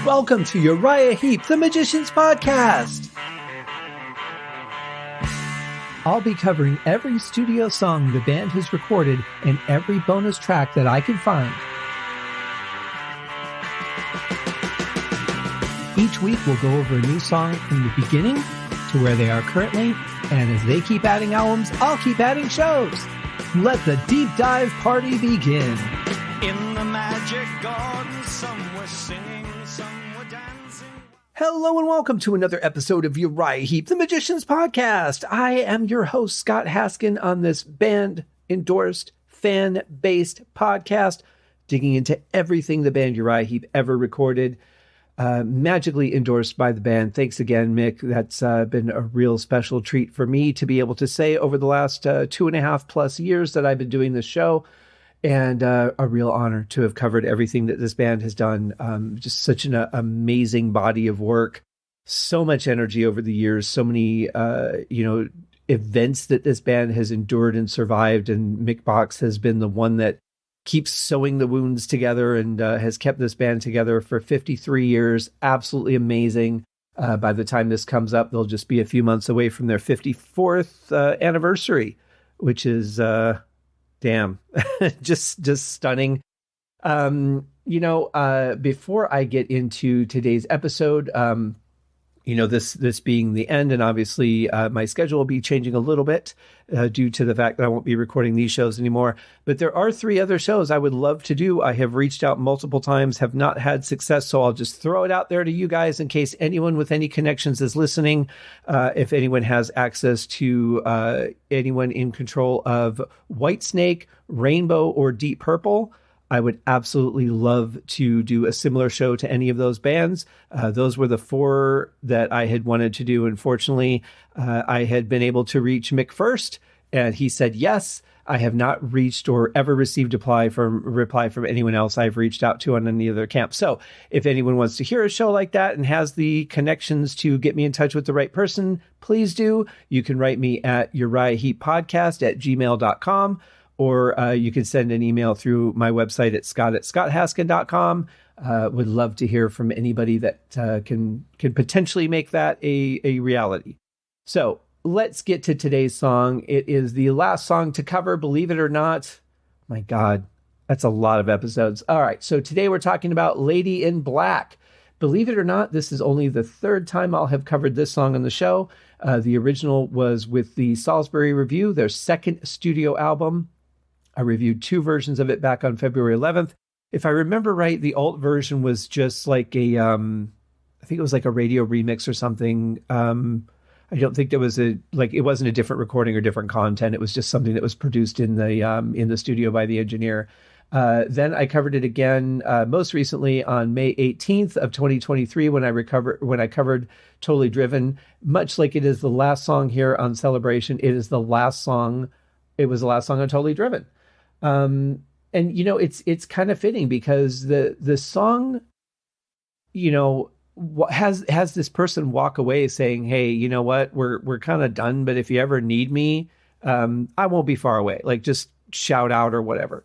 Welcome to Uriah Heep, the Magician's Podcast. I'll be covering every studio song the band has recorded and every bonus track that I can find. Each week we'll go over a new song from the beginning to where they are currently, and as they keep adding albums, I'll keep adding shows. Let the deep dive party begin. In the magic garden, some were singing, some were dancing. Hello and welcome to another episode of Uriah Heep, the Magician's Podcast. I am your host, Scott Haskin, on this band-endorsed, fan-based podcast, digging into everything the band Uriah Heep ever recorded, magically endorsed by the band. Thanks again, Mick. That's been a real special treat for me to be able to say over the last 2.5 plus years that I've been doing this show. And a real honor to have covered everything that this band has done. Just such an amazing body of work, so much energy over the years, so many, events that this band has endured and survived. And Mick Box has been the one that keeps sewing the wounds together and has kept this band together for 53 years. Absolutely amazing. By the time this comes up, they'll just be a few months away from their 54th anniversary, which is... Damn, just stunning. Before I get into today's episode, this being the end, and obviously my schedule will be changing a little bit due to the fact that I won't be recording these shows anymore. But there are 3 other shows I would love to do. I have reached out multiple times, have not had success, so I'll just throw it out there to you guys in case anyone with any connections is listening. If anyone has access to anyone in control of Whitesnake, Rainbow, or Deep Purple, I would absolutely love to do a similar show to any of those bands. Those were the 4 that I had wanted to do. Unfortunately, I had been able to reach Mick first, and he said yes. I have not reached or ever received a reply from anyone else I've reached out to on any other camp. So if anyone wants to hear a show like that and has the connections to get me in touch with the right person, please do. You can write me at uriahheeppodcast@gmail.com. Or you can send an email through my website at scott@scotthaskin.com. Would love to hear from anybody that can potentially make that a reality. So let's get to today's song. It is the last song to cover, believe it or not. My God, that's a lot of episodes. All right, so today we're talking about Lady in Black. Believe it or not, this is only the 3rd time I'll have covered this song on the show. The original was with the Salisbury Review, their 2nd studio album. I reviewed 2 versions of it back on February 11th. If I remember right, the alt version was just like I think it was like a radio remix or something. I don't think there was it wasn't a different recording or different content. It was just something that was produced in the studio by the engineer. Then I covered it again most recently on May 18th of 2023 when I covered Totally Driven. Much like it is the last song here on Celebration, it was the last song on Totally Driven. It's kind of fitting because the song, has this person walk away saying, hey, you know what, we're kind of done, but if you ever need me, I won't be far away. Like, just shout out or whatever.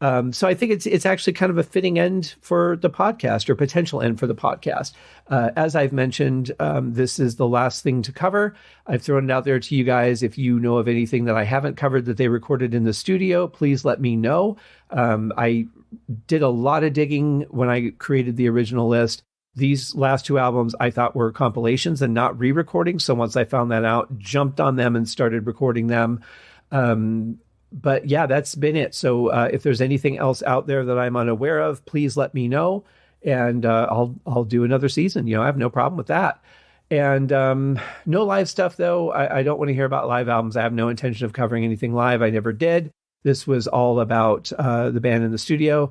So I think it's actually kind of a fitting end for the podcast, or potential end for the podcast. As I've mentioned, this is the last thing to cover. I've thrown it out there to you guys. If you know of anything that I haven't covered that they recorded in the studio, please let me know. I did a lot of digging when I created the original list. These last 2 albums I thought were compilations and not re-recordings. So once I found that out, jumped on them and started recording them. But yeah, that's been it. So if there's anything else out there that I'm unaware of, please let me know, and I'll do another season. I have no problem with that. And no live stuff, though. I don't want to hear about live albums. I have no intention of covering anything live. I never did. This was all about the band in the studio.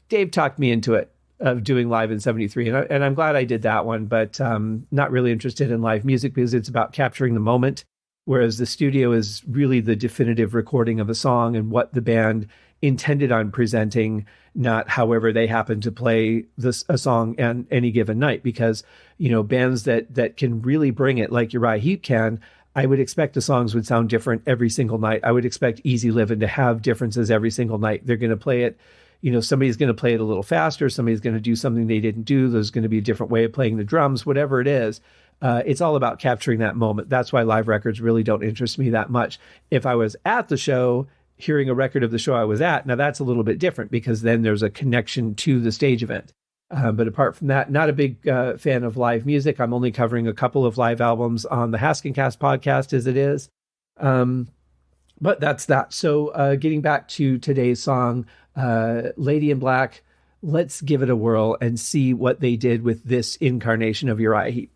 Dave talked me into it, of doing live in 73. And I'm glad I did that one, but not really interested in live music because it's about capturing the moment. Whereas the studio is really the definitive recording of a song and what the band intended on presenting, not however they happen to play a song on any given night. Because, bands that can really bring it, like Uriah Heep can, I would expect the songs would sound different every single night. I would expect Easy Livin' to have differences every single night. They're going to play it, somebody's going to play it a little faster, somebody's going to do something they didn't do, there's going to be a different way of playing the drums, whatever it is. It's all about capturing that moment. That's why live records really don't interest me that much. If I was at the show, hearing a record of the show I was at, now that's a little bit different because then there's a connection to the stage event. But apart from that, not a big fan of live music. I'm only covering a couple of live albums on the Haskincast podcast as it is. But that's that. So getting back to today's song, Lady in Black, let's give it a whirl and see what they did with this incarnation of Uriah Heep.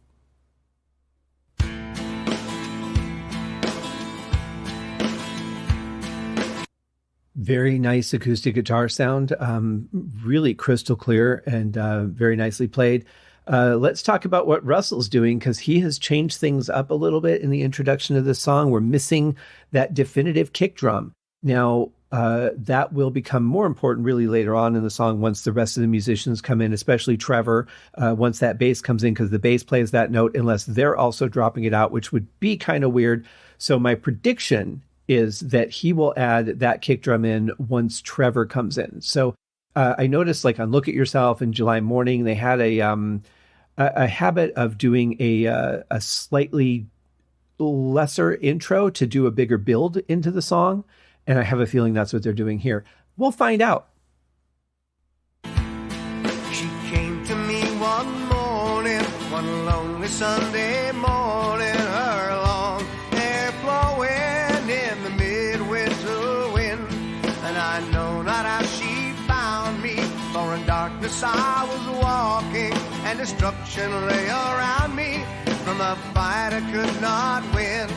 Very nice acoustic guitar sound, really crystal clear and very nicely played. Let's talk about what Russell's doing, because he has changed things up a little bit in the introduction of this song. We're missing that definitive kick drum. Now, that will become more important really later on in the song once the rest of the musicians come in, especially Trevor, once that bass comes in, because the bass plays that note unless they're also dropping it out, which would be kind of weird. So my prediction is that he will add that kick drum in once Trevor comes in. So I noticed, like on Look at Yourself and July Morning, they had a habit of doing a slightly lesser intro to do a bigger build into the song. And I have a feeling that's what they're doing here. We'll find out. She came to me one morning, one lonely Sunday morning, her long hair flowing in the midwinter wind. And I know not how she found me, for in darkness I was walking, and destruction lay around me from a fight I could not win.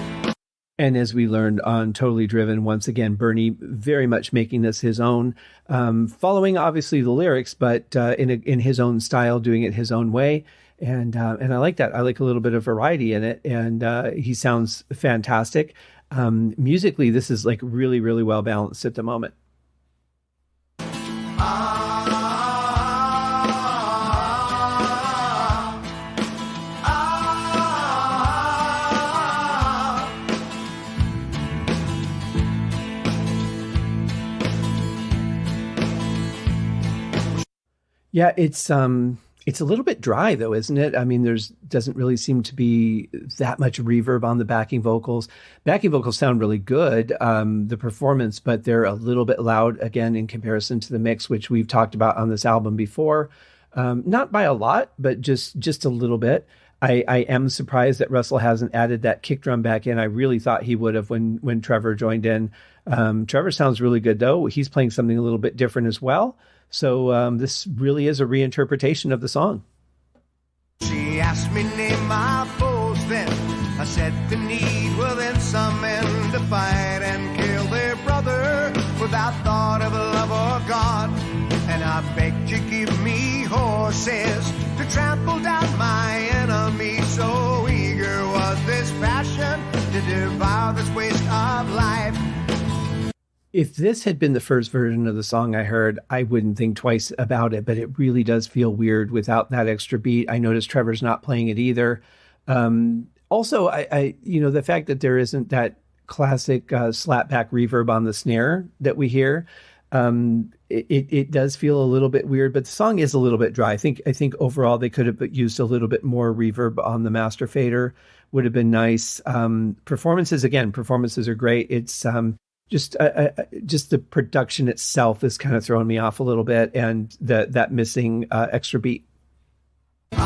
And as we learned on Totally Driven, once again, Bernie very much making this his own, following obviously the lyrics, but in his own style, doing it his own way. And I like that. I like a little bit of variety in it. And he sounds fantastic. Musically, this is like really, really well balanced at the moment. Yeah, it's a little bit dry though, isn't it? I mean, doesn't really seem to be that much reverb on the backing vocals. Backing vocals sound really good, the performance, but they're a little bit loud again in comparison to the mix, which we've talked about on this album before. Not by a lot, but just a little bit. I am surprised that Russell hasn't added that kick drum back in. I really thought he would have when Trevor joined in. Trevor sounds really good though. He's playing something a little bit different as well. So this really is a reinterpretation of the song. She asked me name my foes then. I said the need within some men to fight and kill their brother without thought of love or God. And I begged you give me horses to trample down my enemy. So eager was this passion to devour this waste of life. If this had been the first version of the song I heard, I wouldn't think twice about it, but it really does feel weird without that extra beat. I noticed Trevor's not playing it either. Also, I the fact that there isn't that classic slapback reverb on the snare that we hear, it does feel a little bit weird, but the song is a little bit dry. I think overall they could have used a little bit more reverb on the master fader, would have been nice. Performances are great. It's just the production itself is kind of throwing me off a little bit, and that missing extra beat. But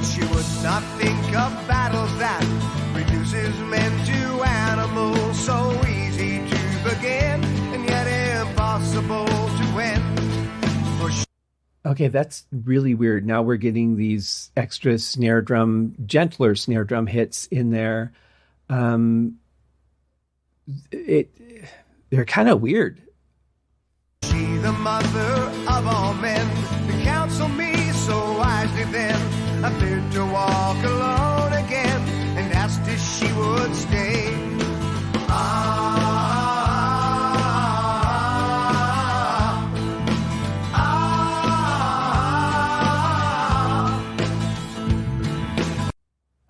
she would not think of battles that reduces men to animals. So easy to begin and yet impossible to end. Okay, that's really weird. Now we're getting these extra gentler snare drum hits in there. They're kind of weird. She, the mother of all men, to counsel me so wisely then. I feared to walk alone again and asked if she would stay.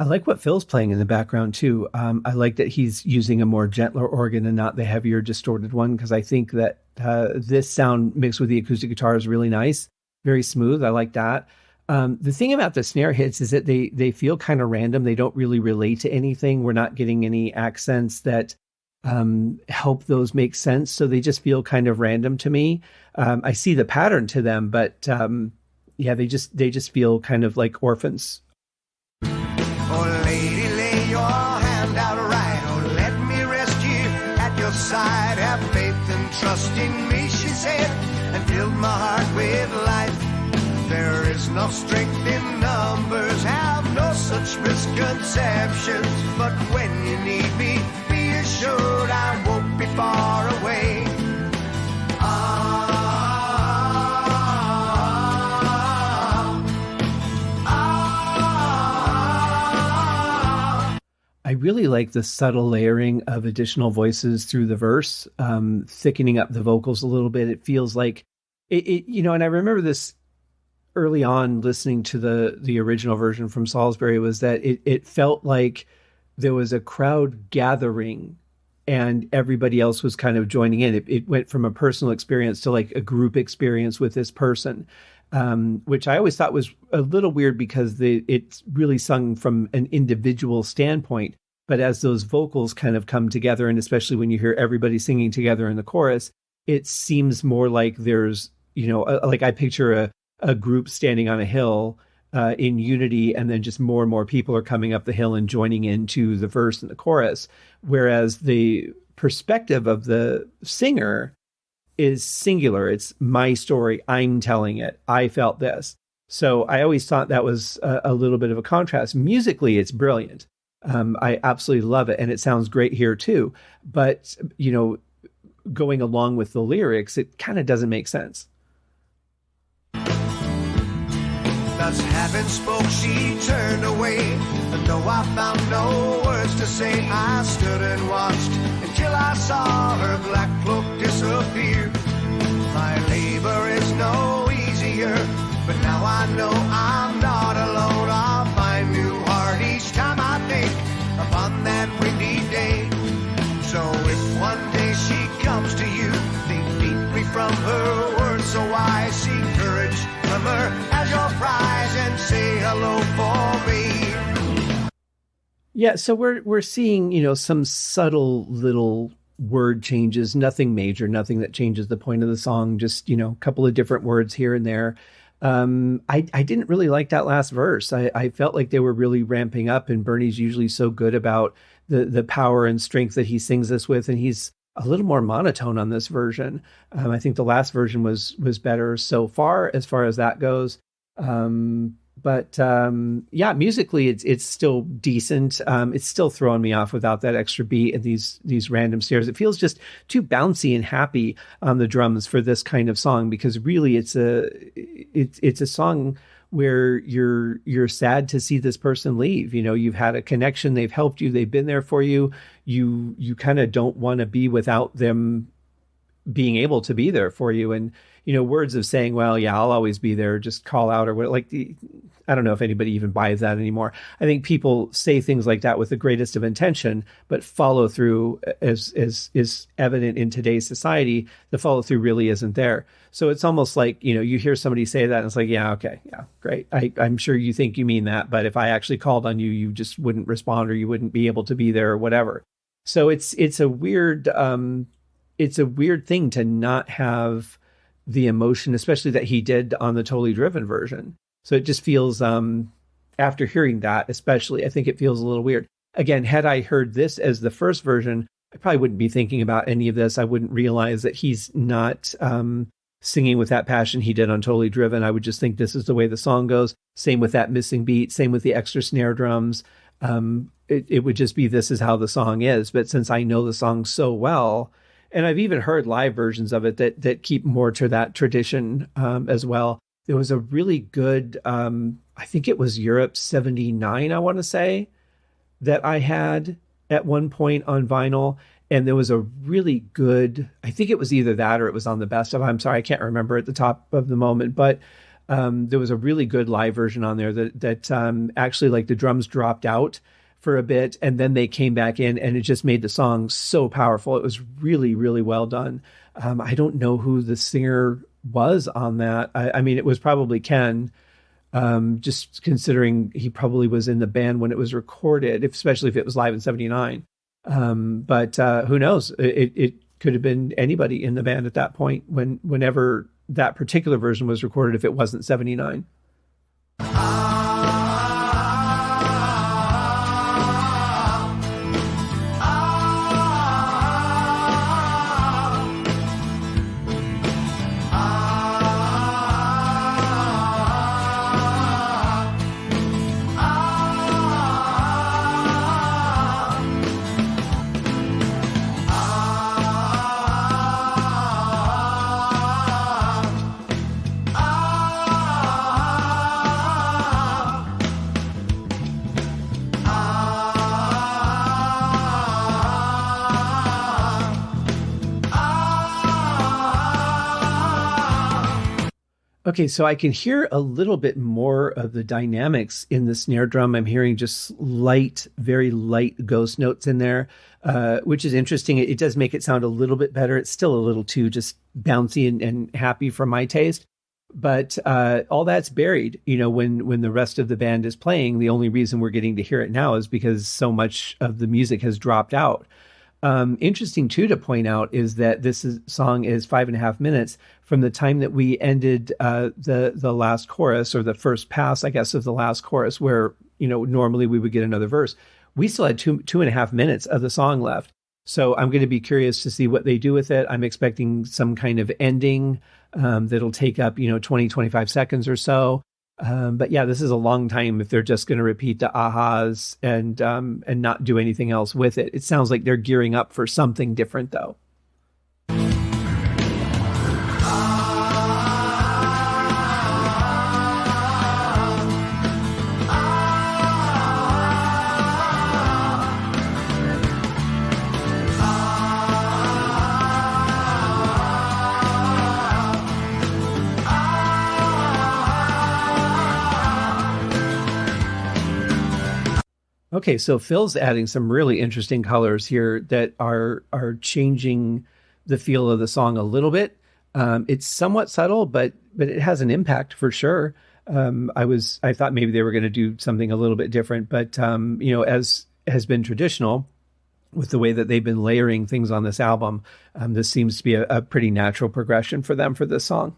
like what Phil's playing in the background too. I like that he's using a more gentler organ and not the heavier distorted one, because I think that this sound mixed with the acoustic guitar is really nice, very smooth. I like that. The thing about the snare hits is that they feel kind of random. They don't really relate to anything. We're not getting any accents that help those make sense. So they just feel kind of random to me. I see the pattern to them, but yeah, they just feel kind of like orphans. Oh, lady, lay your hand out right. Oh, let me rest you at your side. Have faith and trust in me, she said, and filled my heart with life. There is no strength in numbers, have no such misconceptions. But when you need me, be assured I won't be far away. I really like the subtle layering of additional voices through the verse, thickening up the vocals a little bit. It feels like and I remember this early on listening to the original version from Salisbury, was that it felt like there was a crowd gathering and everybody else was kind of joining in. It went from a personal experience to like a group experience with this person. Which I always thought was a little weird because it's really sung from an individual standpoint. But as those vocals kind of come together, and especially when you hear everybody singing together in the chorus, it seems more like there's, like I picture a group standing on a hill in unity, and then just more and more people are coming up the hill and joining into the verse and the chorus. Whereas the perspective of the singer is singular. It's my story. I'm telling it. I felt this. So I always thought that was a little bit of a contrast. Musically, it's brilliant. I absolutely love it. And it sounds great here too. But, going along with the lyrics, it kind of doesn't make sense. Thus having spoke, she turned away. And though I found no words to say, I stood and watched until I saw her black cloak disappear. My labor is no easier, but now I know I'm not alone. I'll find new heart each time I think upon that windy day. So if one day she comes to you, think deeply from her words, so I seek courage from her as your prize and say hello for me. Yeah, so we're seeing, some subtle little word changes, nothing major, nothing that changes the point of the song, just, a couple of different words here and there. I didn't really like that last verse. I felt like they were really ramping up, and Bernie's usually so good about the power and strength that he sings this with, and he's a little more monotone on this version. I think the last version was better so far as that goes. But yeah, musically it's still decent. It's still throwing me off without that extra beat and these random snares. It feels just too bouncy and happy on the drums for this kind of song, because really it's a song where you're sad to see this person leave. You've had a connection, they've helped you, they've been there for you. You kind of don't want to be without them being able to be there for you. And words of saying, well, yeah, I'll always be there, just call out, or what, I don't know if anybody even buys that anymore. I think people say things like that with the greatest of intention, but follow through, as is evident in today's society, the follow through really isn't there. So it's almost like, you hear somebody say that and it's like, yeah, okay, yeah, great. I'm sure you think you mean that, but if I actually called on you, you just wouldn't respond, or you wouldn't be able to be there, or whatever. So it's a weird thing to not have the emotion, especially that he did on the Totally Driven version. So it just feels, after hearing that, especially, I think it feels a little weird. Again, had I heard this as the first version, I probably wouldn't be thinking about any of this. I wouldn't realize that he's not singing with that passion he did on Totally Driven. I would just think this is the way the song goes. Same with that missing beat, same with the extra snare drums. It would just be, this is how the song is. But since I know the song so well, and I've even heard live versions of it that keep more to that tradition as well. There was a really good, I think it was Europe 79, I want to say, that I had at one point on vinyl. And there was a really good, I think it was either that or it was on the best of. I'm sorry, I can't remember at the top of the moment. But There was a really good live version on there that actually like the drums dropped out for a bit and then they came back in and it just made the song so powerful. It was really, really well done. I don't know who the singer was on that. I mean, it was probably Ken, just considering he probably was in the band when it was recorded, especially if it was live in '79. But who knows? It could have been anybody in the band at that point whenever that particular version was recorded, if it wasn't '79. Okay, so I can hear a little bit more of the dynamics in the snare drum. I'm hearing just light, very light ghost notes in there, which is interesting. It does make it sound a little bit better. It's still a little too just bouncy and happy for my taste. But all that's buried, when the rest of the band is playing. The only reason we're getting to hear it now is because so much of the music has dropped out. Interesting too to point out is that song is 5.5 minutes from the time that we ended the last chorus, or the first pass, I guess, of the last chorus, where normally we would get another verse. We still had 2.5 minutes of the song left, so I'm going to be curious to see what they do with it. I'm expecting some kind of ending that'll take up 20, 25 seconds or so. But yeah, this is a long time if they're just going to repeat the ahas and not do anything else with it. It sounds like they're gearing up for something different, though. Okay, so Phil's adding some really interesting colors here that are changing the feel of the song a little bit. It's somewhat subtle, but it has an impact for sure. I thought maybe they were going to do something a little bit different, but as has been traditional with the way that they've been layering things on this album, this seems to be a pretty natural progression for them for this song.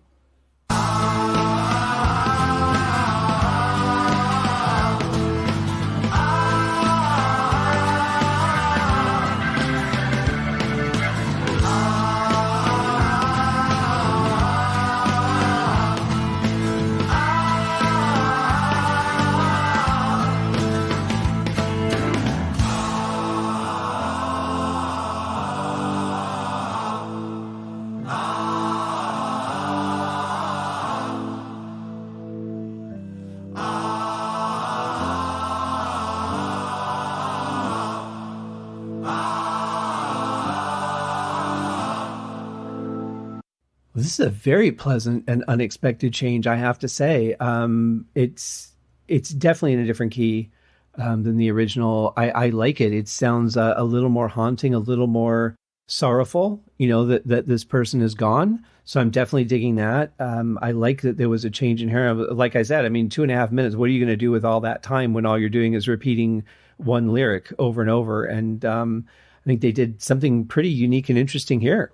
This is a very pleasant and unexpected change, I have to say. It's definitely in a different key than the original. I like it. It sounds a little more haunting, a little more sorrowful, that this person is gone. So I'm definitely digging that. I like that there was a change in here. Like I said, 2.5 minutes. What are you going to do with all that time when all you're doing is repeating one lyric over and over? And I think they did something pretty unique and interesting here.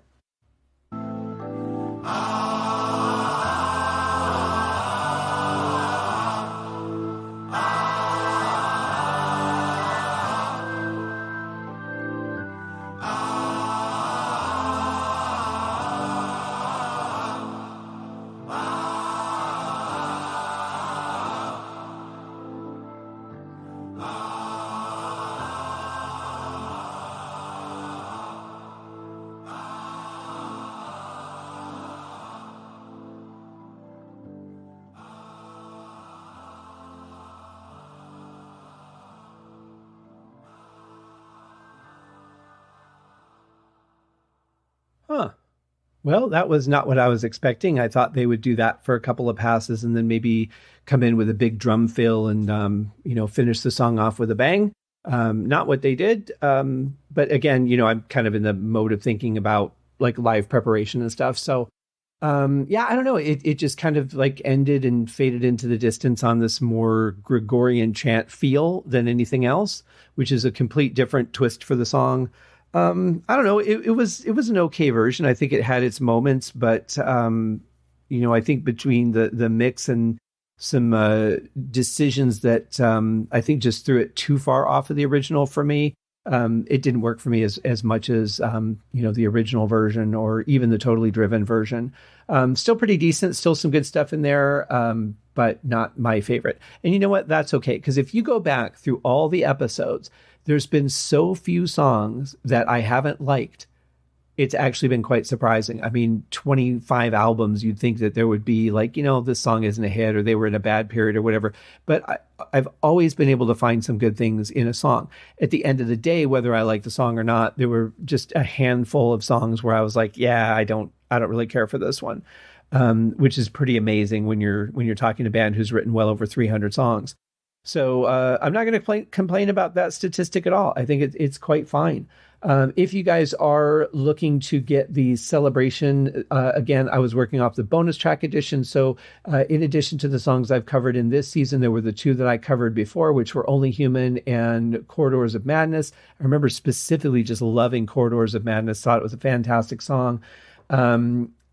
Huh. Well, that was not what I was expecting. I thought they would do that for a couple of passes and then maybe come in with a big drum fill and, finish the song off with a bang. Not what they did. But again, I'm kind of in the mode of thinking about like live preparation and stuff. So, I don't know. It just kind of like ended and faded into the distance on this more Gregorian chant feel than anything else, which is a complete different twist for the song. I don't know. It was an okay version. I think it had its moments, but I think between the mix and some decisions that I think just threw it too far off of the original for me. It didn't work for me as much as the original version or even the Totally Driven version. Still pretty decent. Still some good stuff in there, but not my favorite. And you know what? That's okay, because if you go back through all the episodes, there's been so few songs that I haven't liked. It's actually been quite surprising. I mean, 25 albums, you'd think that there would be like, this song isn't a hit or they were in a bad period or whatever. But I've always been able to find some good things in a song. At the end of the day, whether I like the song or not, there were just a handful of songs where I was like, yeah, I don't really care for this one, which is pretty amazing when you're talking to a band who's written well over 300 songs. So I'm not going to complain about that statistic at all. I think it's quite fine. If you guys are looking to get the celebration, again, I was working off the bonus track edition. So in addition to the songs I've covered in this season, there were the two that I covered before, which were Only Human and Corridors of Madness. I remember specifically just loving Corridors of Madness, thought it was a fantastic song.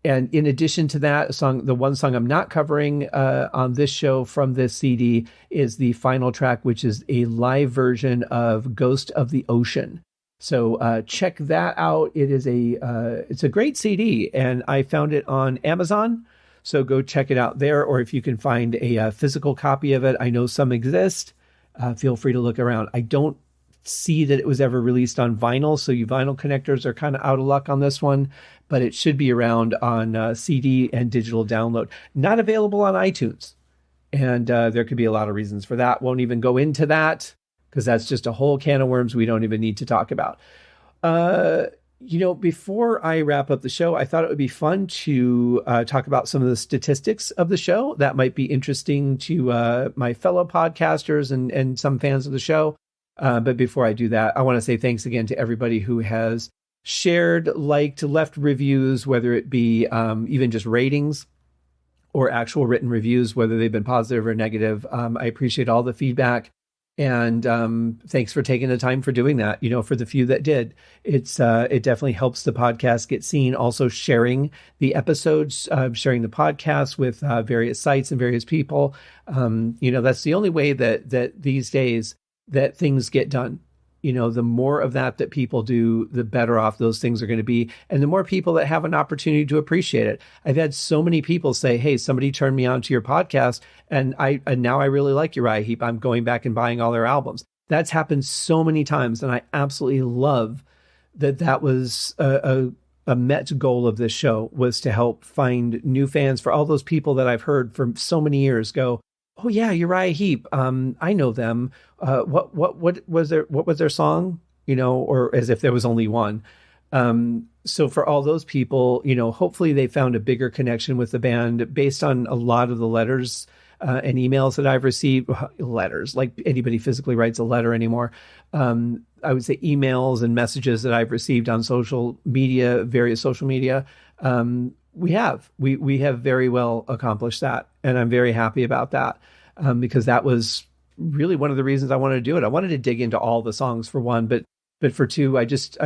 And in addition to that, the one song I'm not covering on this show from this CD is the final track, which is a live version of Ghost of the Ocean. So check that out. It's a great CD, and I found it on Amazon. So go check it out there, or if you can find a physical copy of it, I know some exist. Feel free to look around. I don't see that it was ever released on vinyl, so you vinyl connectors are kind of out of luck on this one, but it should be around on CD and digital download. Not available on iTunes, and there could be a lot of reasons for that. Won't even go into that, because that's just a whole can of worms we don't even need to talk about. Before I wrap up the show, I thought it would be fun to talk about some of the statistics of the show. That might be interesting to my fellow podcasters and some fans of the show. But before I do that, I want to say thanks again to everybody who has shared, liked, left reviews, whether it be even just ratings or actual written reviews, whether they've been positive or negative. I appreciate all the feedback. And thanks for taking the time for doing that. For the few that did, it definitely helps the podcast get seen. Also sharing the episodes, sharing the podcast with various sites and various people. That's the only way that these days that things get done. The more of that people do, the better off those things are going to be. And the more people that have an opportunity to appreciate it. I've had so many people say, hey, somebody turned me on to your podcast and now I really like Uriah Heep. I'm going back and buying all their albums. That's happened so many times. And I absolutely love that was a met goal of this show, was to help find new fans for all those people that I've heard for so many years go, oh yeah, Uriah Heep. I know them. What was their song? Or as if there was only one. So for all those people, hopefully they found a bigger connection with the band based on a lot of the letters and emails that I've received. Letters, like anybody physically writes a letter anymore. I would say emails and messages that I've received on various social media. We have very well accomplished that. And I'm very happy about that because that was really one of the reasons I wanted to do it. I wanted to dig into all the songs for one, but for two, I just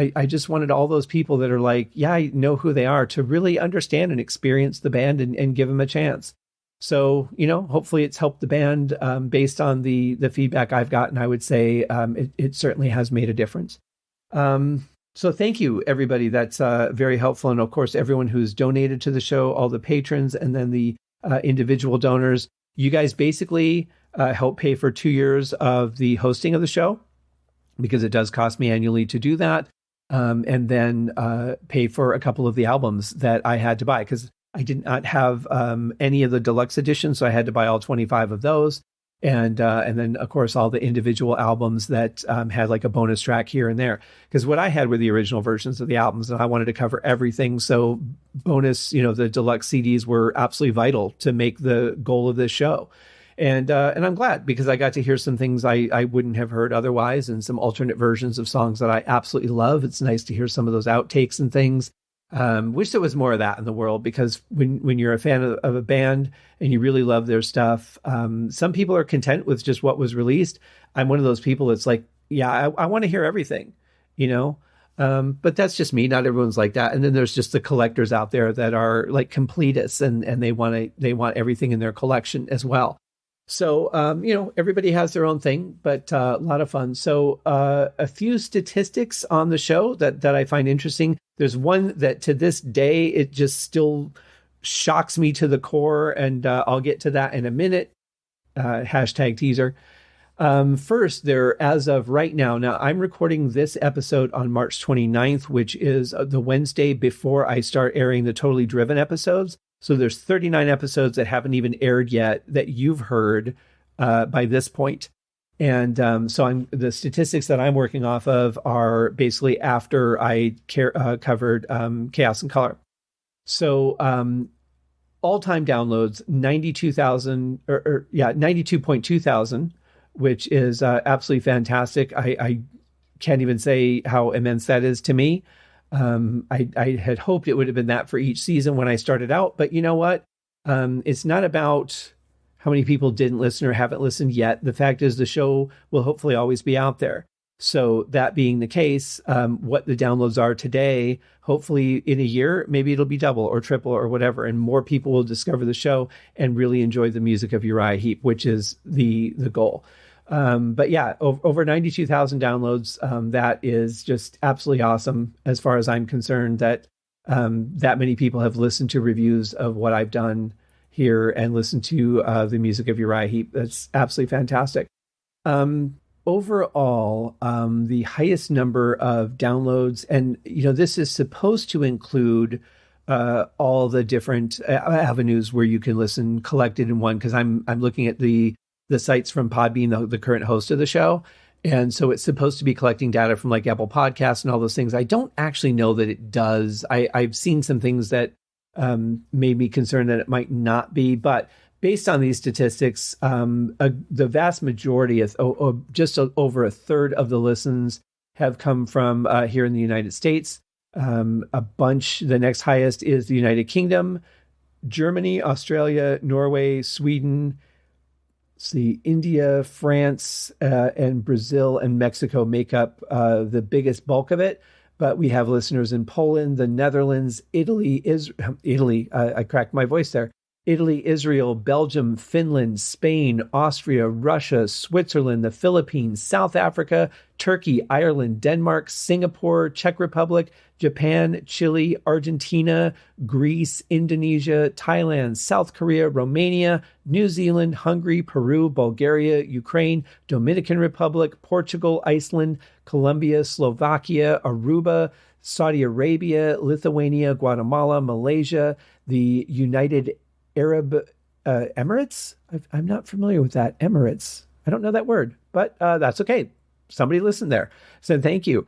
wanted all those people that are like, yeah, I know who they are, to really understand and experience the band and give them a chance. So, hopefully it's helped the band based on the feedback I've gotten. I would say it certainly has made a difference. So thank you, everybody. That's very helpful. And of course, everyone who's donated to the show, all the patrons, and then the individual donors. You guys basically help pay for 2 years of the hosting of the show, because it does cost me annually to do that. And then pay for a couple of the albums that I had to buy, because I did not have any of the deluxe editions. So I had to buy all 25 of those. And then of course all the individual albums that had like a bonus track here and there. Because what I had were the original versions of the albums, and I wanted to cover everything. So bonus, the deluxe CDs were absolutely vital to make the goal of this show. And I'm glad, because I got to hear some things I wouldn't have heard otherwise, and some alternate versions of songs that I absolutely love. It's nice to hear some of those outtakes and things. Wish there was more of that in the world, because when you're a fan of a band and you really love their stuff, some people are content with just what was released. I'm one of those people that's like, yeah, I want to hear everything, but that's just me. Not everyone's like that. And then there's just the collectors out there that are like completists, and they want everything in their collection as well. So, everybody has their own thing, but a lot of fun. So a few statistics on the show that I find interesting. There's one that to this day, it just still shocks me to the core, and I'll get to that in a minute. Hashtag teaser. First, as of right now, I'm recording this episode on March 29th, which is the Wednesday before I start airing the Totally Driven episodes. So there's 39 episodes that haven't even aired yet that you've heard by this point. And so the statistics that I'm working off of are basically after I covered Chaos and Color. So all-time downloads, 92.2 thousand, which is absolutely fantastic. I can't even say how immense that is to me. I had hoped it would have been that for each season when I started out, but you know what? It's not about how many people didn't listen or haven't listened yet. The fact is the show will hopefully always be out there. So that being the case, what the downloads are today, hopefully in a year, maybe it'll be double or triple or whatever, and more people will discover the show and really enjoy the music of Uriah Heep, which is the goal. But yeah, over 92,000 downloads. That is just absolutely awesome as far as I'm concerned, that that many people have listened to reviews of what I've done here and listened to the music of Uriah Heep. That's absolutely fantastic. Overall, the highest number of downloads, and this is supposed to include all the different avenues where you can listen collected in one, because I'm looking at the sites from Podbean, the current host of the show. And so it's supposed to be collecting data from like Apple Podcasts and all those things. I don't actually know that it does. I've seen some things that made me concerned that it might not be. But based on these statistics, the vast majority of just over a third of the listens have come from here in the United States. A bunch, the next highest is the United Kingdom, Germany, Australia, Norway, Sweden. See, India, France, and Brazil and Mexico make up the biggest bulk of it. But we have listeners in Poland, the Netherlands, Italy, I cracked my voice there. Italy, Israel, Belgium, Finland, Spain, Austria, Russia, Switzerland, the Philippines, South Africa, Turkey, Ireland, Denmark, Singapore, Czech Republic, Japan, Chile, Argentina, Greece, Indonesia, Thailand, South Korea, Romania, New Zealand, Hungary, Peru, Bulgaria, Ukraine, Dominican Republic, Portugal, Iceland, Colombia, Slovakia, Aruba, Saudi Arabia, Lithuania, Guatemala, Malaysia, the United Arab Emirates. I'm not familiar with that. Emirates. I don't know that word, but that's okay. Somebody listened there. So thank you.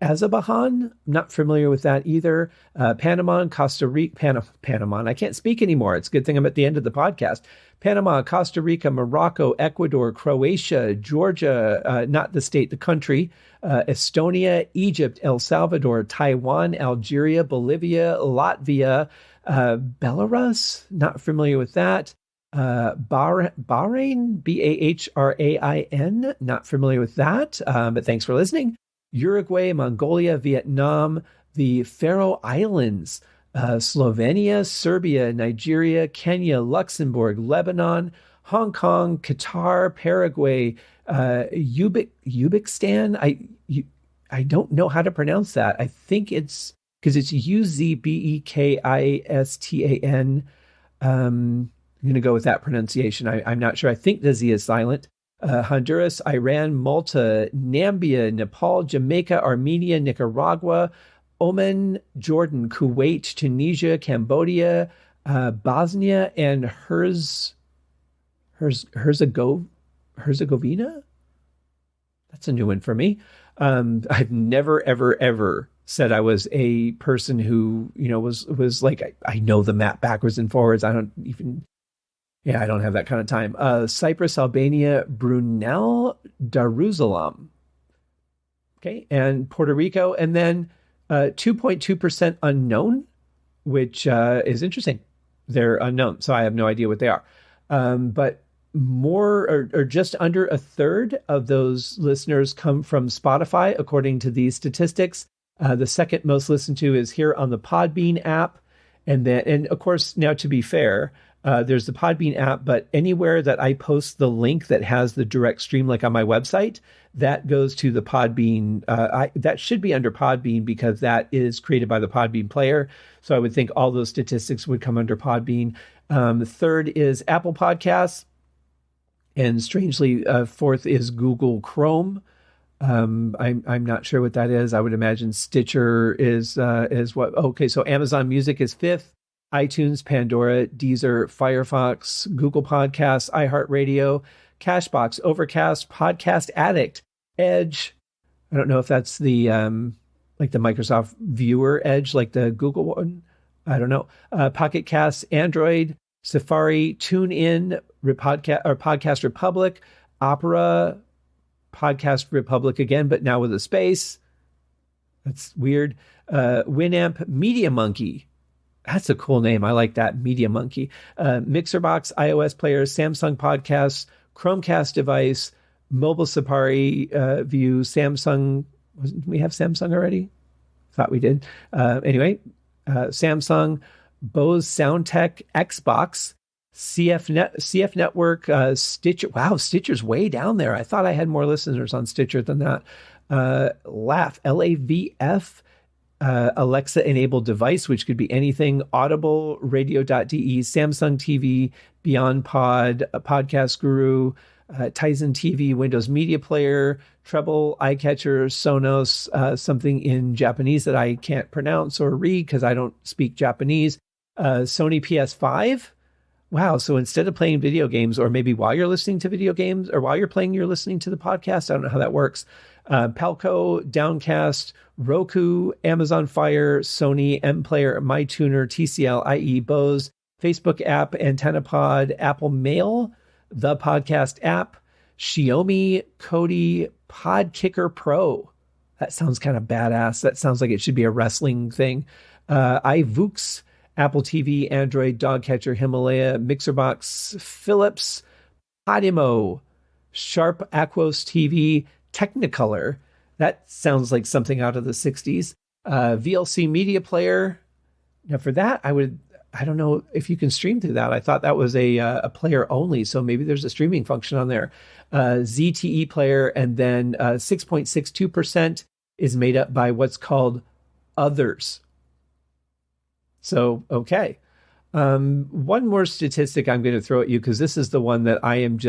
Azerbaijan, not familiar with that either. Panama, Costa Rica, Panama. I can't speak anymore. It's a good thing I'm at the end of the podcast. Panama, Costa Rica, Morocco, Ecuador, Croatia, Georgia, not the state, the country, Estonia, Egypt, El Salvador, Taiwan, Algeria, Bolivia, Latvia, Belarus, not familiar with that. Bahrain, Bahrain, not familiar with that, but thanks for listening. Uruguay, Mongolia, Vietnam, the Faroe Islands, Slovenia, Serbia, Nigeria, Kenya, Luxembourg, Lebanon, Hong Kong, Qatar, Paraguay, Uzbekistan. I don't know how to pronounce that. I think it's because it's Uzbekistan. I'm going to go with that pronunciation. I'm not sure. I think the Z is silent. Honduras, Iran, Malta, Namibia, Nepal, Jamaica, Armenia, Nicaragua, Oman, Jordan, Kuwait, Tunisia, Cambodia, Bosnia, and Herzegovina? That's a new one for me. I've never, ever, ever said I was a person who, was like, I know the map backwards and forwards. I don't have that kind of time. Cyprus, Albania, Brunel, Darussalam. Okay. And Puerto Rico. And then 2.2% unknown, which is interesting. They're unknown, so I have no idea what they are. But more or just under a third of those listeners come from Spotify, according to these statistics. The second most listened to is here on the Podbean app. And of course, now to be fair, there's the Podbean app, but anywhere that I post the link that has the direct stream, like on my website, that goes to the Podbean. That should be under Podbean because that is created by the Podbean player. So I would think all those statistics would come under Podbean. Third is Apple Podcasts. And strangely, fourth is Google Chrome. I'm not sure what that is. I would imagine Stitcher is what. Okay, so Amazon Music is fifth. iTunes, Pandora, Deezer, Firefox, Google Podcasts, iHeartRadio, Cashbox, Overcast, Podcast Addict, Edge. I don't know if that's the like the Microsoft Viewer Edge, like the Google one. I don't know. Pocket Casts, Android, Safari, TuneIn, Podcast Republic, Opera, Podcast Republic again, but now with a space. That's weird. Winamp, Media Monkey. That's a cool name. I like that. Media Monkey. Mixerbox, iOS players, Samsung Podcasts, Chromecast device, Mobile Safari View, Samsung. Did we have Samsung already? Thought we did. Anyway, Samsung, Bose Soundtech, Xbox, CF Network, Stitcher. Wow, Stitcher's way down there. I thought I had more listeners on Stitcher than that. Laugh, LAVF, Alexa-enabled device, which could be anything. Audible, Radio.de, Samsung TV, Beyond Pod, Podcast Guru, Tizen TV, Windows Media Player, Treble, iCatcher, Sonos, something in Japanese that I can't pronounce or read because I don't speak Japanese. Sony PS5. Wow. So instead of playing video games, or maybe while you're listening to video games or while you're playing, you're listening to the podcast. I don't know how that works. Palco, Downcast, Roku, Amazon Fire, Sony, M-Player, MyTuner, TCL, IE, Bose, Facebook app, AntennaPod, Apple Mail, the podcast app, Xiaomi, Kodi, Podkicker Pro. That sounds kind of badass. That sounds like it should be a wrestling thing. iVoox, Apple TV, Android, Dogcatcher, Himalaya, Mixerbox, Philips, Podimo, Sharp Aquos TV, Technicolor. That sounds like something out of the 60s. VLC Media Player. Now for that, I don't know if you can stream through that. I thought that was a player only, so maybe there's a streaming function on there. ZTE Player, and then 6.62% is made up by what's called others. So, okay. One more statistic I'm going to throw at you, because this is the one that I'm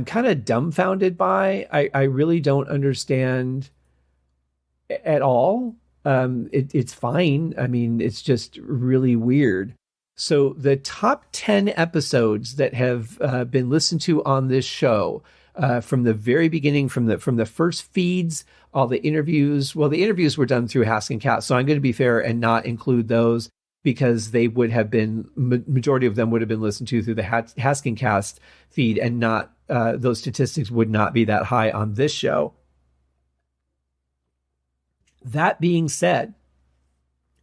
kind of dumbfounded by. I really don't understand at all. It's fine. I mean, it's just really weird. So the top 10 episodes that have been listened to on this show, from the very beginning, from the first feeds, all the interviews. Well, the interviews were done through Hask and Cast, so I'm going to be fair and not include those, because they would have been, majority of them would have been listened to through the Hask and Cast feed, and not those statistics would not be that high on this show. That being said,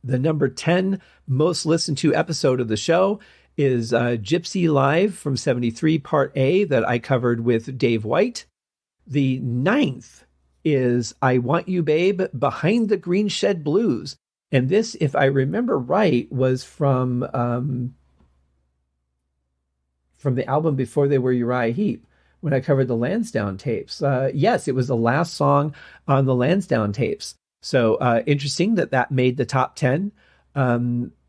the number 10 most listened to episode of the show is Gypsy Live from 73, Part A, that I covered with Dave White. The 9th is I Want You Babe, Behind the Green Shed Blues. And this, if I remember right, was from the album before they were Uriah Heep, when I covered the Lanzon tapes. Yes, it was the last song on the Lanzon tapes. So interesting that made the top 10.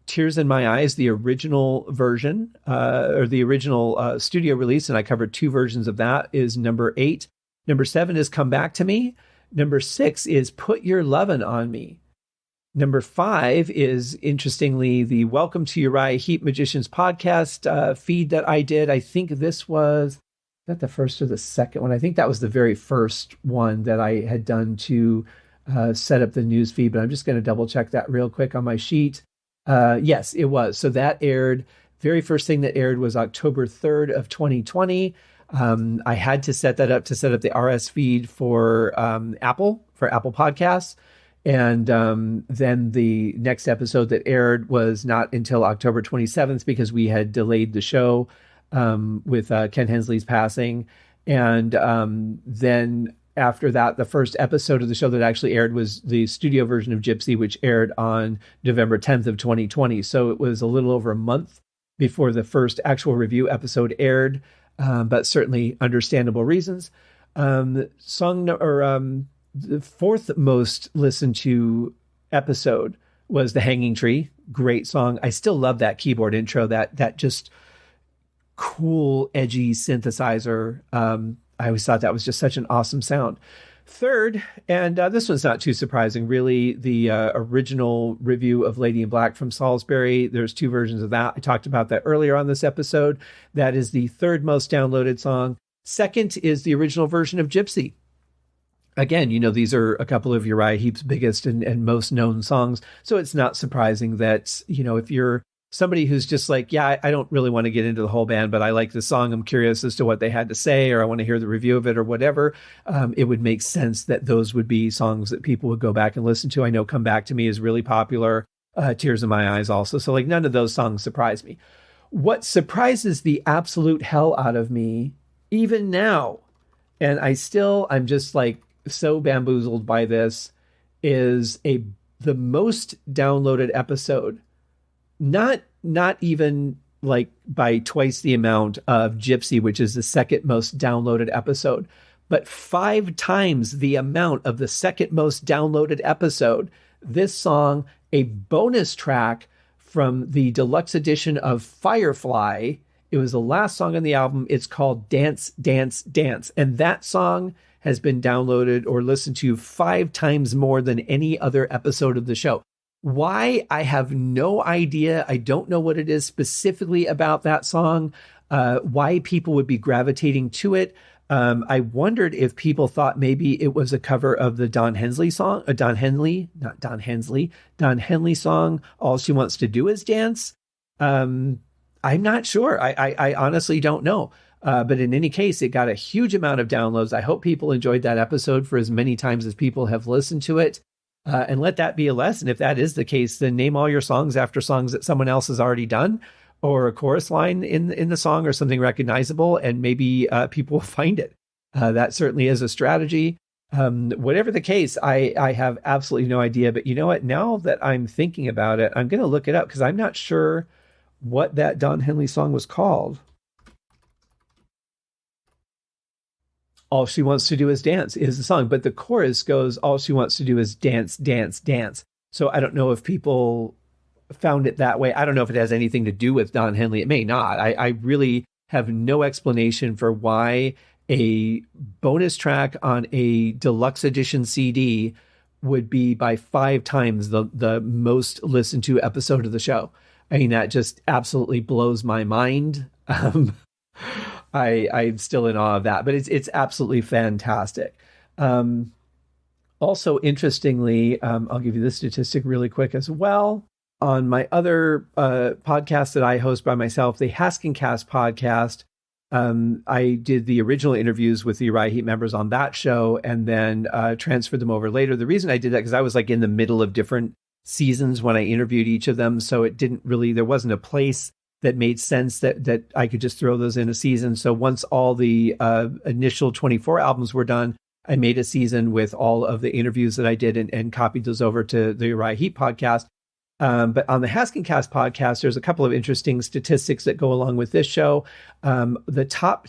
Tears in My Eyes, the original version, or the original studio release, and I covered 2 versions of that, is number 8. Number 7 is Come Back to Me. Number 6 is Put Your Lovin' on Me. Number 5 is, interestingly, the Welcome to Uriah Heep Magicians podcast feed that I did. I think this was that the first or the second one. I think that was the very first one that I had done to set up the news feed, but I'm just going to double check that real quick on my sheet. Yes, it was. So that aired, very first thing that aired was October 3rd of 2020. I had to set that up to set up the RS feed for Apple Podcasts. And then the next episode that aired was not until October 27th because we had delayed the show with Ken Hensley's passing. And then after that, the first episode of the show that actually aired was the studio version of Gypsy, which aired on November 10th of 2020. So it was a little over a month before the first actual review episode aired, but certainly understandable reasons. The fourth most listened to episode was The Hanging Tree. Great song. I still love that keyboard intro, that just cool, edgy synthesizer. I always thought that was just such an awesome sound. Third, and this one's not too surprising, really, the original review of Lady in Black from Salisbury. There's 2 versions of that. I talked about that earlier on this episode. That is the third most downloaded song. Second is the original version of Gypsy. Again, these are a couple of Uriah Heep's biggest and most known songs. So it's not surprising that, if you're somebody who's just like, yeah, I don't really want to get into the whole band, but I like the song. I'm curious as to what they had to say, or I want to hear the review of it or whatever. It would make sense that those would be songs that people would go back and listen to. I know Come Back to Me is really popular. Tears in My Eyes also. So none of those songs surprise me. What surprises the absolute hell out of me, even now, and I'm just so bamboozled by this, is the most downloaded episode, not even by twice the amount of Gypsy, which is the second most downloaded episode, but 5 times the amount of the second most downloaded episode. This song, a bonus track from the deluxe edition of Firefly. It was the last song on the album. It's called Dance, Dance, Dance. And that song has been downloaded or listened to 5 times more than any other episode of the show. Why? I have no idea. I don't know what it is specifically about that song, why people would be gravitating to it. I wondered if people thought maybe it was a cover of the Don Henley song, Don Henley song, All She Wants to Do Is Dance. I'm not sure. I honestly don't know. But in any case, it got a huge amount of downloads. I hope people enjoyed that episode for as many times as people have listened to it. And let that be a lesson. If that is the case, then name all your songs after songs that someone else has already done, or a chorus line in the song, or something recognizable, and maybe people will find it. That certainly is a strategy. Whatever the case, I have absolutely no idea. But you know what? Now that I'm thinking about it, I'm going to look it up because I'm not sure what that Don Henley song was called. All She Wants to Do Is Dance is the song, but the chorus goes, All She Wants to Do Is Dance, Dance, Dance. So I don't know if people found it that way. I don't know if it has anything to do with Don Henley. It may not. I really have no explanation for why a bonus track on a deluxe edition CD would be by 5 times the most listened to episode of the show. I mean, that just absolutely blows my mind. I'm still in awe of that, but it's absolutely fantastic. Also, interestingly, I'll give you this statistic really quick as well. On my other podcast that I host by myself, the Haskincast podcast, I did the original interviews with the Uriah Heep members on that show, and then transferred them over later. The reason I did that, because I was in the middle of different seasons when I interviewed each of them, so there wasn't a place that made sense that I could just throw those in a season. So once all the initial 24 albums were done, I made a season with all of the interviews that I did and copied those over to the Uriah Heep podcast. But on the Haskincast podcast, there's a couple of interesting statistics that go along with this show. In the top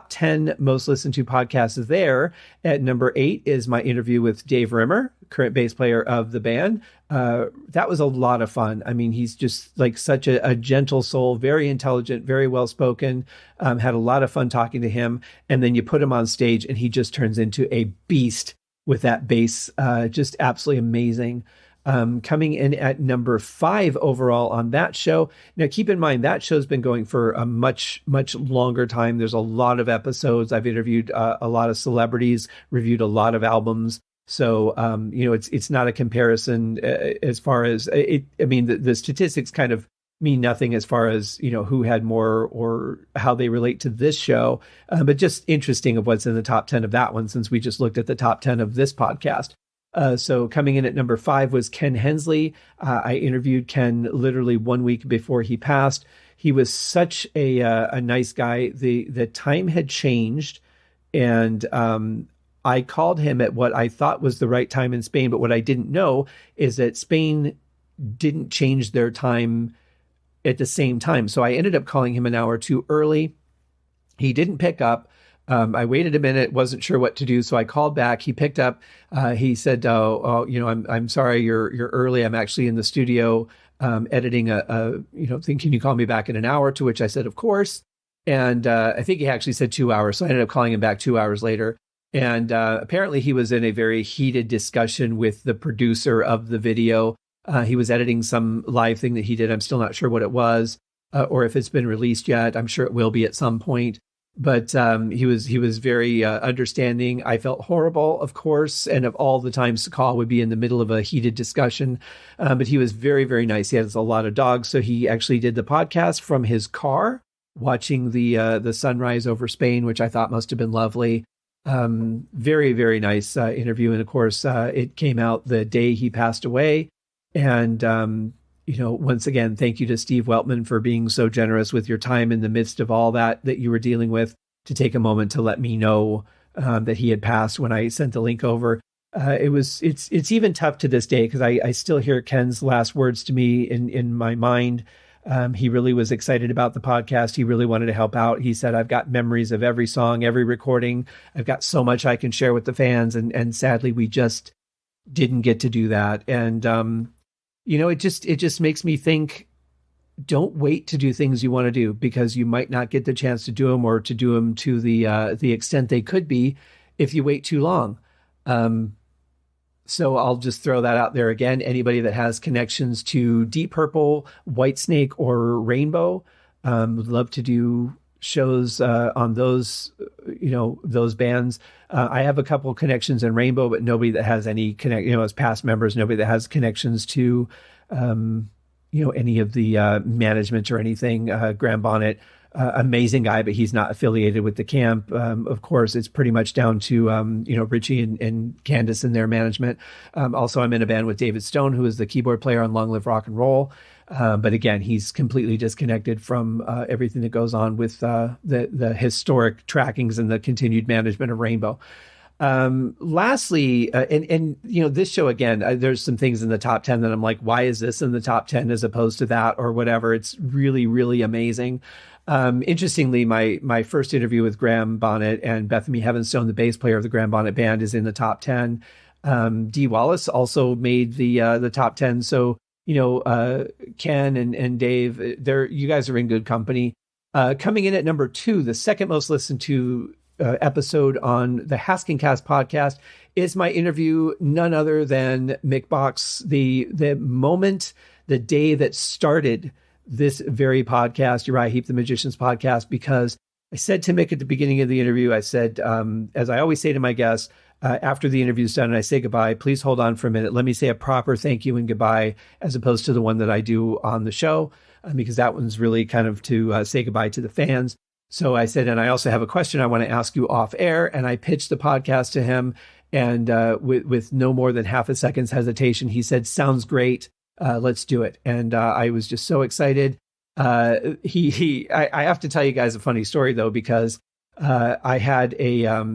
10 most listened to podcasts there, at number 8 is my interview with Dave Rimmer, current bass player of the band. That was a lot of fun. I mean, he's just such a gentle soul, very intelligent, very well-spoken, had a lot of fun talking to him. And then you put him on stage and he just turns into a beast with that bass, just absolutely amazing. coming in at number 5 overall on that show. Now, keep in mind, that show's been going for a much, much longer time. There's a lot of episodes. I've interviewed a lot of celebrities, reviewed a lot of albums. So, it's not a comparison as far as it. I mean, the statistics kind of mean nothing as far as, who had more or how they relate to this show. But just interesting of what's in the top 10 of that one, since we just looked at the top 10 of this podcast. So coming in at number 5 was Ken Hensley. I interviewed Ken literally 1 week before he passed. He was such a nice guy. The time had changed, and I called him at what I thought was the right time in Spain. But what I didn't know is that Spain didn't change their time at the same time. So I ended up calling him an hour too early. He didn't pick up. I waited a minute, wasn't sure what to do, so I called back. He picked up. He said, I'm sorry, you're early. I'm actually in the studio editing thing. Can you call me back in an hour? To which I said, of course. And I think he actually said 2 hours, so I ended up calling him back 2 hours later. And apparently he was in a very heated discussion with the producer of the video. He was editing some live thing that he did. I'm still not sure what it was, or if it's been released yet. I'm sure it will be at some point. But he was very understanding. I felt horrible, of course, and of all the times to call would be in the middle of a heated discussion. But he was very, very nice. He has a lot of dogs, so he actually did the podcast from his car, watching the sunrise over Spain, which I thought must have been lovely. Very, very nice interview, and of course, it came out the day he passed away. And once again, thank you to Steve Weltman for being so generous with your time in the midst of all that you were dealing with, to take a moment to let me know that he had passed when I sent the link over. It's even tough to this day, because I still hear Ken's last words to me in my mind. He really was excited about the podcast. He really wanted to help out. He said, I've got memories of every song, every recording. I've got so much I can share with the fans. And sadly, we just didn't get to do that. And, it just makes me think, don't wait to do things you want to do, because you might not get the chance to do them, or to do them to the extent they could be if you wait too long. So I'll just throw that out there again. Anybody that has connections to Deep Purple, Whitesnake, or Rainbow, would love to do shows on those, those bands. I have a couple connections in Rainbow, but nobody that has any as past members, nobody that has connections to, any of the management or anything. Graham Bonnet, amazing guy, but he's not affiliated with the camp. Of course, it's pretty much down to, Richie and Candace and their management. Also, I'm in a band with David Stone, who is the keyboard player on Long Live Rock and Roll. But again, he's completely disconnected from everything that goes on with the historic trackings and the continued management of Rainbow. Lastly, this show, again, there's some things in the top 10 that I'm like, why is this in the top 10 as opposed to that or whatever? It's really, really amazing. Interestingly, my first interview with Graham Bonnet and Bethany Heavenstone, the bass player of the Graham Bonnet Band, is in the top 10. Dee Wallace also made the top 10. So, Ken and Dave, you guys are in good company. Coming in at number 2, the second most listened to episode on the Haskincast podcast, is my interview, none other than Mick Box. The moment, the day that started this very podcast, Uriah Heep, the Magician's podcast, because I said to Mick at the beginning of the interview, I said, as I always say to my guests, after the interview's done and I say goodbye, please hold on for a minute. Let me say a proper thank you and goodbye, as opposed to the one that I do on the show, because that one's really kind of to say goodbye to the fans. So I said, and I also have a question I want to ask you off air. And I pitched the podcast to him, and with no more than half a second's hesitation, he said, sounds great. Let's do it. And I was just so excited. I have to tell you guys a funny story, though, because I had a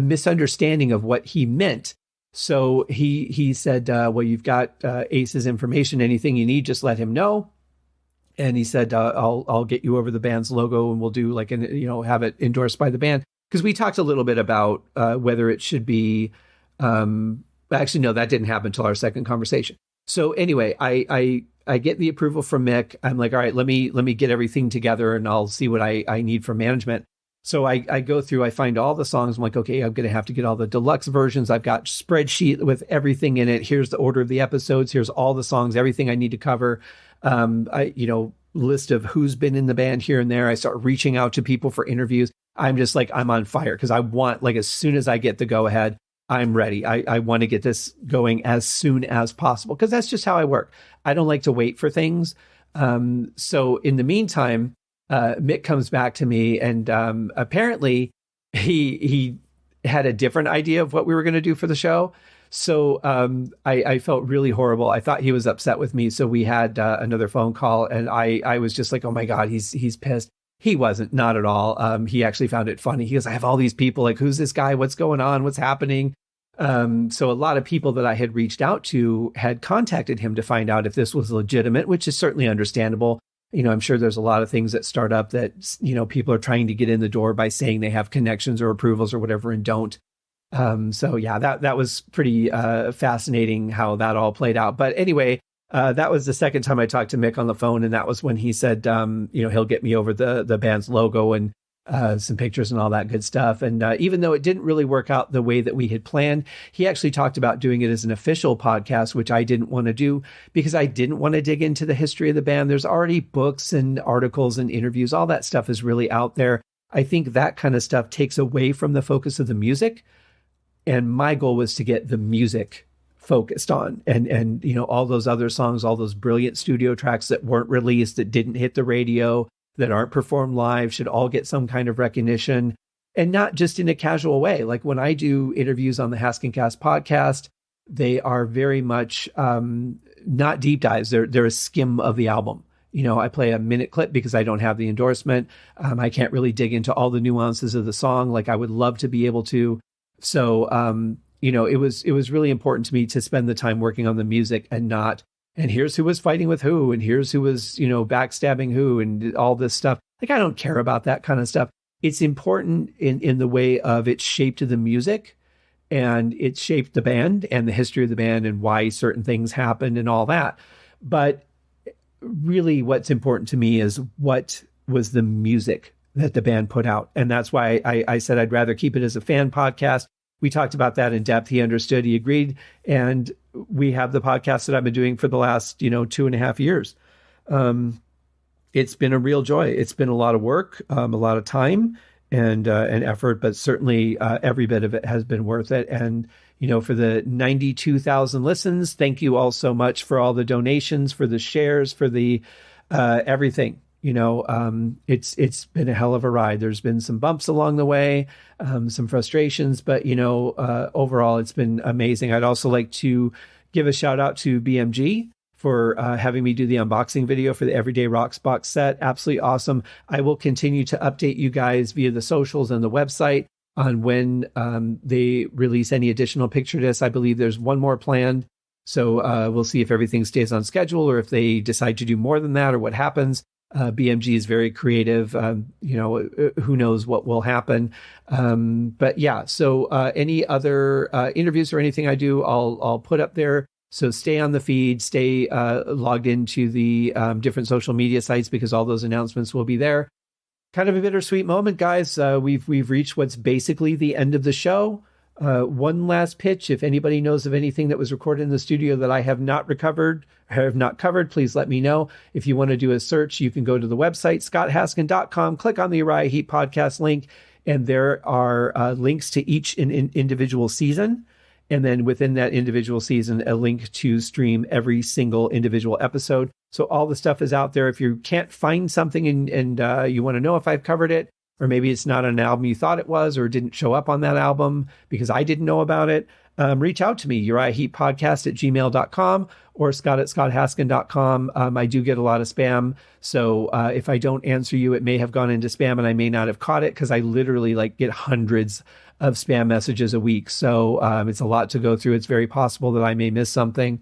misunderstanding of what he meant. So he said, well, you've got Ace's information. Anything you need, just let him know. And he said, I'll get you over the band's logo, and we'll do have it endorsed by the band. Because we talked a little bit about whether it should be, actually, no, that didn't happen until our second conversation. So anyway, I get the approval from Mick. I'm like, all right, let me get everything together, and I'll see what I need from management. So I go through, I find all the songs. I'm like, okay, I'm going to have to get all the deluxe versions. I've got spreadsheet with everything in it. Here's the order of the episodes. Here's all the songs, everything I need to cover. List of who's been in the band here and there. I start reaching out to people for interviews. I'm just like, I'm on fire because I want, like, as soon as I get the go ahead, I'm ready. I want to get this going as soon as possible because that's just how I work. I don't like to wait for things. So in the meantime, Mick comes back to me, and apparently he had a different idea of what we were going to do for the show. So I felt really horrible. I thought he was upset with me. So we had another phone call, and I was just like, oh my God, he's pissed. He wasn't, not at all. He actually found it funny. He goes, I have all these people, like, who's this guy? What's going on? What's happening? So a lot of people that I had reached out to had contacted him to find out if this was legitimate, which is certainly understandable. I'm sure there's a lot of things that start up that, people are trying to get in the door by saying they have connections or approvals or whatever and don't. So yeah, that was pretty fascinating how that all played out. But anyway, that was the second time I talked to Mick on the phone. And that was when he said, he'll get me over the band's logo and some pictures and all that good stuff. And even though it didn't really work out the way that we had planned, he actually talked about doing it as an official podcast, which I didn't want to do because I didn't want to dig into the history of the band. There's already books and articles and interviews. All that stuff is really out there. I think that kind of stuff takes away from the focus of the music. And my goal was to get the music focused on and all those other songs, all those brilliant studio tracks that weren't released, that didn't hit the radio, that aren't performed live, should all get some kind of recognition, and not just in a casual way. Like when I do interviews on the Haskincast podcast, they are very much not deep dives. They're a skim of the album. I play a minute clip because I don't have the endorsement. I can't really dig into all the nuances of the song like I would love to be able to. So, it was really important to me to spend the time working on the music and not, and here's who was fighting with who, and here's who was, backstabbing who, and all this stuff. Like, I don't care about that kind of stuff. It's important in the way of it shaped the music, and it shaped the band and the history of the band and why certain things happened and all that. But really what's important to me is what was the music that the band put out. And that's why I said I'd rather keep it as a fan podcast. We talked about that in depth. He understood, he agreed. And we have the podcast that I've been doing for the last, 2.5 years. It's been a real joy. It's been a lot of work, a lot of time and effort, but certainly every bit of it has been worth it. And, for the 92,000 listens, thank you all so much for all the donations, for the shares, for the everything. It's been a hell of a ride. There's been some bumps along the way, some frustrations, but overall it's been amazing. I'd also like to give a shout out to BMG for having me do the unboxing video for the Everyday Rocks box set. Absolutely awesome. I will continue to update you guys via the socials and the website on when they release any additional picture discs. I believe there's one more planned. So we'll see if everything stays on schedule or if they decide to do more than that or what happens. BMG is very creative. Who knows what will happen. But yeah, so any other interviews or anything I do, I'll put up there. So stay on the feed, stay logged into the different social media sites because all those announcements will be there. Kind of a bittersweet moment, guys. We've reached what's basically the end of the show. One last pitch. If anybody knows of anything that was recorded in the studio that I have not covered, please let me know. If you want to do a search, you can go to the website, scotthaskin.com, click on the Uriah Heep podcast link, and there are links to each individual season. And then within that individual season, a link to stream every single individual episode. So all the stuff is out there. If you can't find something and you want to know if I've covered it, or maybe it's not an album you thought it was, or didn't show up on that album because I didn't know about it, reach out to me, uriahheeppodcast@gmail.com or scott@scotthaskin.com. I do get a lot of spam. So if I don't answer you, it may have gone into spam and I may not have caught it because I literally get hundreds of spam messages a week. So it's a lot to go through. It's very possible that I may miss something.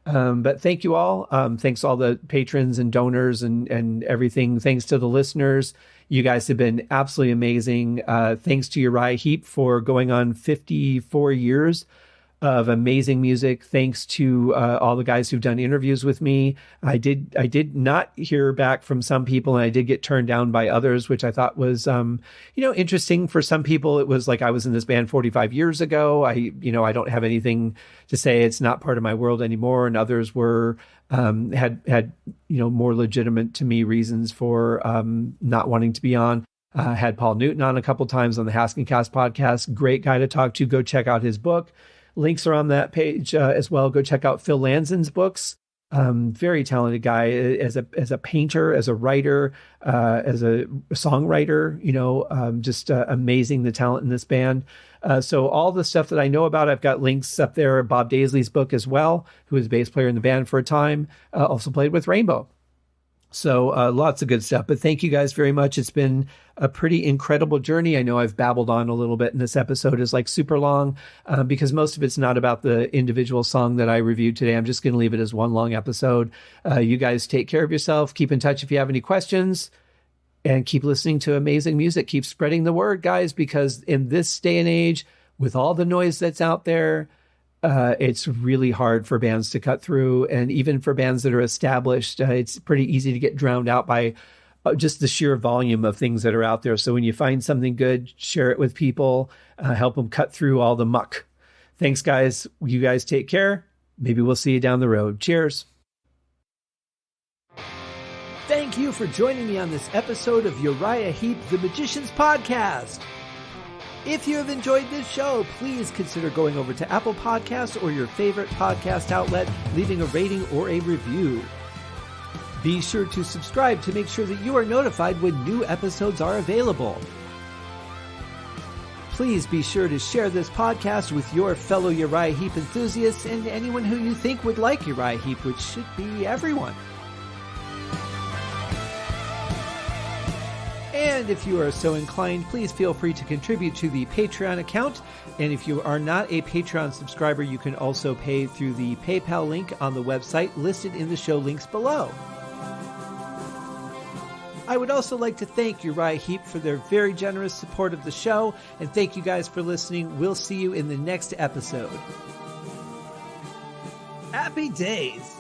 But thank you all. Thanks to all the patrons and donors and everything. Thanks to the listeners. You guys have been absolutely amazing. Thanks to Uriah Heep for going on 54 years of amazing music. Thanks to all the guys who've done interviews with me. I did not hear back from some people, and I did get turned down by others, which I thought was, interesting. For some people, it was like, I was in this band 45 years ago. I don't have anything to say. It's not part of my world anymore. And others were, had more legitimate to me reasons for not wanting to be on. Had Paul Newton on a couple times on the Haskincast podcast. Great guy to talk to. Go check out his book. Links are on that page as well. Go check out Phil Lanzon's books. Very talented guy as a painter, as a writer, as a songwriter. Just amazing, the talent in this band. So all the stuff that I know about, I've got links up there. Bob Daisley's book as well, who was bass player in the band for a time, also played with Rainbow. So lots of good stuff. But thank you guys very much. It's been a pretty incredible journey. I know I've babbled on a little bit, and this episode is like super long because most of it's not about the individual song that I reviewed today. I'm just going to leave it as one long episode. You guys take care of yourself. Keep in touch if you have any questions, and keep listening to amazing music. Keep spreading the word, guys, because in this day and age, with all the noise that's out there, it's really hard for bands to cut through. And even for bands that are established, it's pretty easy to get drowned out by just the sheer volume of things that are out there. So when you find something good, share it with people, help them cut through all the muck. Thanks, guys. You guys take care. Maybe we'll see you down the road. Cheers. Thank you for joining me on this episode of Uriah Heep, the Magician's Podcast. If you have enjoyed this show, please consider going over to Apple Podcasts or your favorite podcast outlet, leaving a rating or a review. Be sure to subscribe to make sure that you are notified when new episodes are available. Please be sure to share this podcast with your fellow Uriah Heep enthusiasts and anyone who you think would like Uriah Heep, which should be everyone. And if you are so inclined, please feel free to contribute to the Patreon account. And if you are not a Patreon subscriber, you can also pay through the PayPal link on the website listed in the show links below. I would also like to thank Uriah Heep for their very generous support of the show. And thank you guys for listening. We'll see you in the next episode. Happy days!